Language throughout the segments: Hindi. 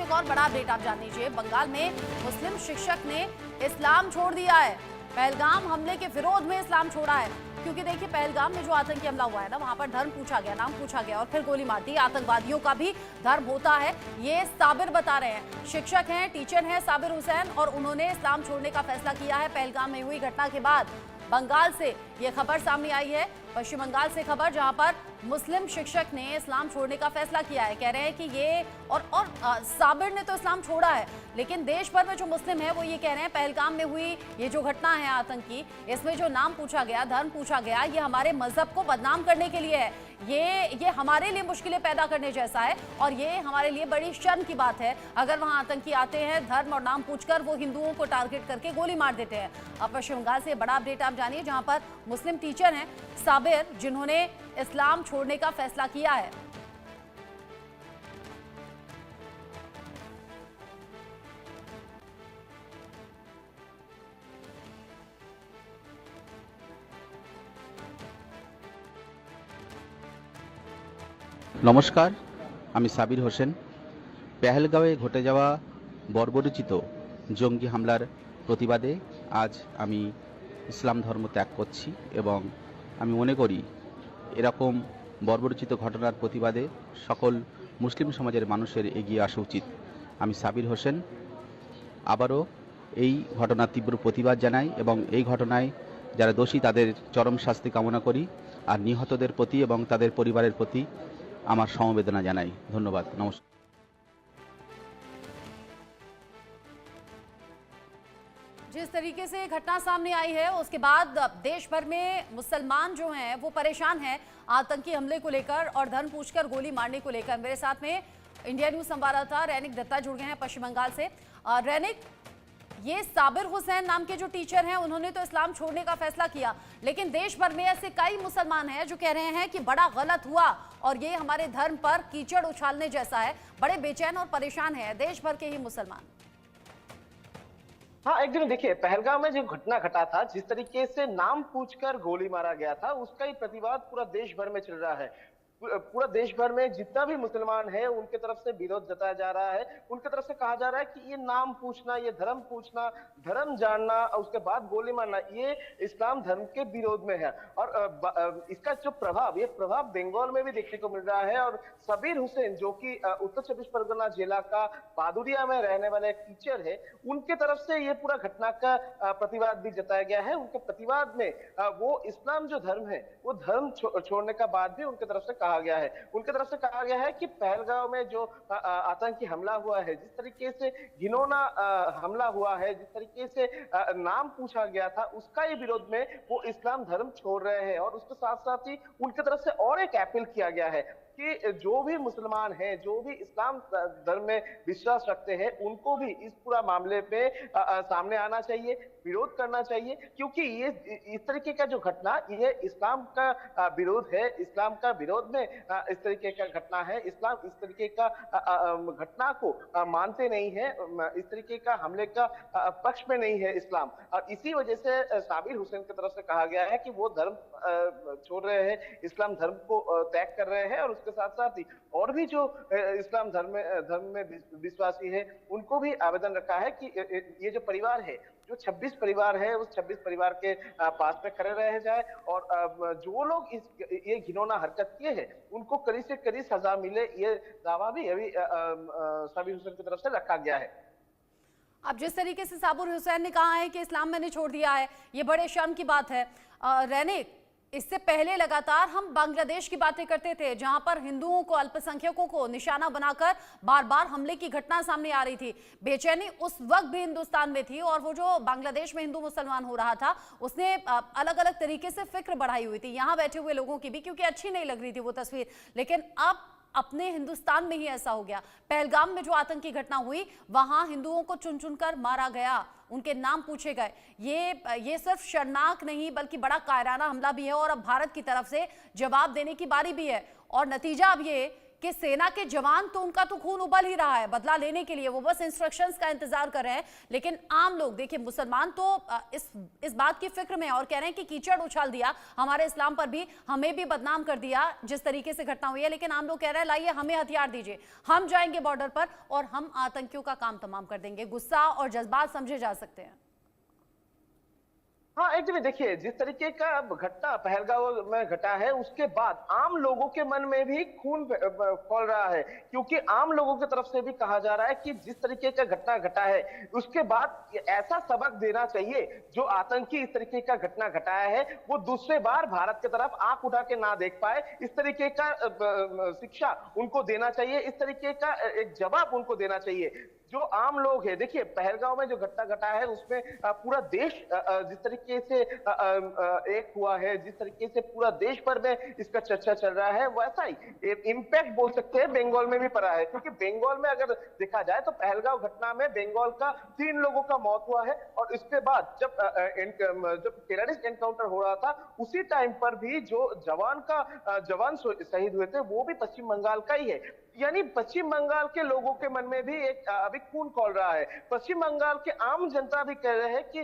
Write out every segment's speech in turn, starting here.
एक और बड़ा अपडेट आप जान लीजिए। बंगाल में मुस्लिम शिक्षक ने इस्लाम छोड़ दिया है। पहलगाम हमले के विरोध में इस्लाम छोड़ा है, क्योंकि देखिए पहलगाम में जो आतंकी हमला हुआ है ना, वहां पर धर्म पूछा गया, नाम पूछा गया और फिर गोली मार दी। आतंकवादियों का भी धर्म होता है, ये साबिर बता रहे हैं। शिक्षक हैं, टीचर हैं साबिर हुसैन, और उन्होंने इस्लाम छोड़ने का फैसला किया है। पहलगाम में हुई घटना के बाद बंगाल से ये खबर सामने आई है, पश्चिम बंगाल से खबर, जहां पर मुस्लिम शिक्षक ने इस्लाम छोड़ने का फैसला किया है। कह रहे हैं कि ये और साबिर ने तो इस्लाम छोड़ा है, लेकिन देश भर में जो मुस्लिम है वो ये कह रहे हैं पहलगाम में हुई ये जो घटना है आतंकी, इसमें जो नाम पूछा गया, धर्म पूछा गया, ये हमारे मजहब को बदनाम करने के लिए है। ये हमारे लिए मुश्किलें पैदा करने जैसा है और ये हमारे लिए बड़ी शर्म की बात है अगर वहां आतंकी आते हैं, धर्म और नाम पूछकर वो हिंदुओं को टारगेट करके गोली मार देते हैं। अब पश्चिम बंगाल से बड़ा अपडेट आप जानिए, जहां पर मुस्लिम टीचर हैं साबिर, जिन्होंने इस्लाम छोड़ने का फैसला किया है। নমস্কার, আমি সাবির হোসেন। পেহেলগাঁওয়ে ঘটে যাওয়া বর্বরোচিত জঙ্গি হামলার প্রতিবাদে আজ আমি ইসলাম ধর্ম ত্যাগ করছি এবং আমি মনে করি এরকম বর্বরোচিত ঘটনার প্রতিবাদে সকল মুসলিম সমাজের মানুষের এগিয়ে আসা উচিত। আমি সাবির হোসেন আবারও এই ঘটনার তীব্র প্রতিবাদ জানাই এবং এই ঘটনায় যারা দোষী তাদের চরম শাস্তি কামনা করি আর নিহতদের প্রতি এবং তাদের পরিবারের প্রতি আমার সমবেদনা জানাই। ধন্যবাদ, নমস্কার। जिस तरीके से घटना सामने आई है उसके बाद देश भर में मुसलमान जो हैं वो परेशान हैं आतंकी हमले को लेकर और धर्म पूछकर गोली मारने को लेकर। मेरे साथ में इंडिया न्यूज संवाददाता रैनिक दत्ता जुड़ गए हैं पश्चिम बंगाल से। रैनिक, ये साबिर हुसैन नाम के जो टीचर हैं उन्होंने तो इस्लाम छोड़ने का फैसला किया, लेकिन देश भर में ऐसे कई मुसलमान हैं जो कह रहे हैं कि बड़ा गलत हुआ और ये हमारे धर्म पर कीचड़ उछालने जैसा है। बड़े बेचैन और परेशान हैं देश भर के ही मुसलमान। हाँ, एक दिन देखिए पहलगाम में जो घटना घटा था, जिस तरीके से नाम पूछकर गोली मारा गया था, उसका ही प्रतिवाद पूरा देश भर में चल रहा है। पूरा देश भर में जितना भी मुसलमान है उनके तरफ से विरोध जताया जा रहा है। उनके तरफ से कहा जा रहा है कि ये नाम पूछना, ये धर्म पूछना, धर्म जानना और उसके बाद गोली मारना, ये इस्लाम धर्म के विरोध में है। और इसका जो प्रभाव, ये प्रभाव बंगाल में भी देखने को मिल रहा है। और सबीर हुसैन जो कि उत्तर 24 परगना जिला का पादुरिया में रहने वाले एक टीचर है, उनके तरफ से ये पूरा घटना का प्रतिवाद भी जताया गया है। उनके प्रतिवाद में वो इस्लाम जो धर्म है वो धर्म छोड़ने का बाद भी उनके तरफ से कहा गया है। उनके तरफ से कहा गया है कि पहलगांव में जो आतंकी हमला हुआ है, जिस तरीके से घिनौना हमला हुआ है, जिस तरीके से नाम पूछा गया था, उसका ही विरोध में वो इस्लाम धर्म छोड़ रहे हैं। और उसके साथ साथ ही उनके तरफ से और एक अपील किया गया है कि जो भी मुसलमान हैं, जो भी इस्लाम धर्म में विश्वास रखते हैं, उनको भी इस पूरा मामले पे सामने आना चाहिए, विरोध करना चाहिए, क्योंकि ये इस तरीके का जो घटना, ये इस्लाम का विरोध है। इस्लाम का विरोध में इस तरीके का घटना है। इस्लाम इस तरीके का घटना को मानते नहीं है, इस तरीके का हमले का पक्ष में नहीं है इस्लाम। और इसी वजह से साबिर हुसैन की तरफ से कहा गया है कि वो धर्म छोड़ रहे हैं, इस्लाम धर्म को त्याग कर रहे हैं। और उसके साथ साथ ही और भी जो इस्लाम धर्म में विश्वासी है, उनको भी आवेदन रखा है कि ये जो परिवार है, जो 26 परिवार है, उस 26 परिवार के पास में खड़े रहे जाए और जो लोग ये घिनौना हरकत किए हैं उनको कड़ी से कड़ी सजा मिले, ये दावा भी अभी साबिर हुसैन की तरफ से रखा गया है। अब जिस तरीके से साबिर हुसैन ने कहा है कि इस्लाम मैंने छोड़ दिया है, ये बड़े शर्म की बात है। रैनिक, इससे पहले लगातार हम बांग्लादेश की बातें करते थे, जहां पर हिंदुओं को, अल्पसंख्यकों को निशाना बनाकर बार बार हमले की घटना सामने आ रही थी। बेचैनी उस वक्त भी हिंदुस्तान में थी और वो जो बांग्लादेश में हिंदू मुसलमान हो रहा था, उसने अलग अलग तरीके से फिक्र बढ़ाई हुई थी यहाँ बैठे हुए लोगों की भी, क्योंकि अच्छी नहीं लग रही थी वो तस्वीर। लेकिन अब अपने हिंदुस्तान में ही ऐसा हो गया। पहलगाम में जो आतंकी घटना हुई, वहां हिंदुओं को चुन चुनकर मारा गया, उनके नाम पूछे गए। ये सिर्फ शर्मनाक नहीं बल्कि बड़ा कायराना हमला भी है और अब भारत की तरफ से जवाब देने की बारी भी है। और नतीजा अब ये कि सेना के जवान तो उनका तो खून उबल ही रहा है बदला लेने के लिए, वो बस इंस्ट्रक्शंस का इंतजार कर रहे हैं, लेकिन आम लोग देखिए मुसलमान तो इस बात की फिक्र में और कह रहे हैं कि कीचड़ उछाल दिया हमारे इस्लाम पर भी, हमें भी बदनाम कर दिया जिस तरीके से घटना हुई है। लेकिन आम लोग कह रहे हैं लाइए हमें हथियार दीजिए, हम जाएंगे बॉर्डर पर और हम आतंकियों का काम तमाम कर देंगे। गुस्सा और जज्बात समझे जा सकते हैं। हाँ, एकदम देखिए, जिस तरीके का घटना पहलगाम में घटा है उसके बाद आम लोगों के मन में भी खून खौल रहा है, क्योंकि आम लोगों की तरफ से भी कहा जा रहा है कि जिस तरीके का घटना घटा है उसके बाद ऐसा सबक देना चाहिए, जो आतंकी इस तरीके का घटना घटाया है वो दूसरे बार भारत की तरफ आंख उठा के ना देख पाए, इस तरीके का शिक्षा उनको देना चाहिए, इस तरीके का एक जवाब उनको देना चाहिए। जो आम लोग है, देखिए पहलगाम में जो घटना घटा है उसमें पूरा देश जिस तरीके से एक हुआ है, जिस तरीके से पूरा देश भर में इसका चर्चा चल रहा है, वैसा ही इम्पैक्ट बोल सकते हैं बंगाल में भी पड़ा है, क्योंकि बंगाल में अगर देखा जाए तो पहलगाम घटना में बंगाल का 3 लोगों का मौत हुआ है, और इसके बाद जब टेररिस्ट एनकाउंटर हो रहा था उसी टाइम पर भी जो जवान शहीद हुए थे वो भी पश्चिम बंगाल का ही है। यानी पश्चिम बंगाल के लोगों के मन में भी एक अभी खून खौल रहा है। पश्चिम बंगाल के आम जनता भी कह रहे हैं कि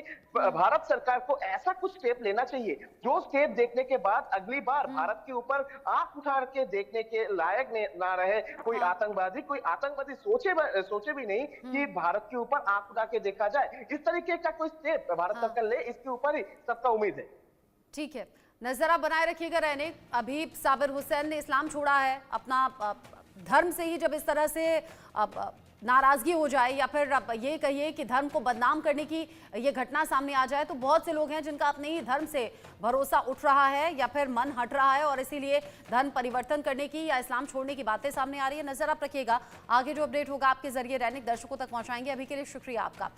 भारत सरकार को ऐसा कुछ स्टेप लेना चाहिए जो स्टेप देखने के बाद अगली बार भारत के ऊपर आंख उठा के देखने के लायक ना रहे कोई आतंकवादी सोचे भी नहीं कि भारत के ऊपर आंख उठा के देखा जाए। इस तरीके का कोई स्टेप भारत सरकार ले, इसके ऊपर ही सबका उम्मीद है। ठीक है, नजर आप बनाए रखिएगा रहने। अभी साबिर हुसैन ने इस्लाम छोड़ा है, अपना धर्म से ही जब इस तरह से नाराजगी हो जाए या फिर ये कहिए कि धर्म को बदनाम करने की ये घटना सामने आ जाए, तो बहुत से लोग हैं जिनका अपने ही धर्म से भरोसा उठ रहा है या फिर मन हट रहा है और इसीलिए धर्म परिवर्तन करने की या इस्लाम छोड़ने की बातें सामने आ रही है। नजर आप रखिएगा, आगे जो अपडेट होगा आपके जरिए दैनिक दर्शकों तक पहुंचाएंगे। अभी के लिए शुक्रिया आपका।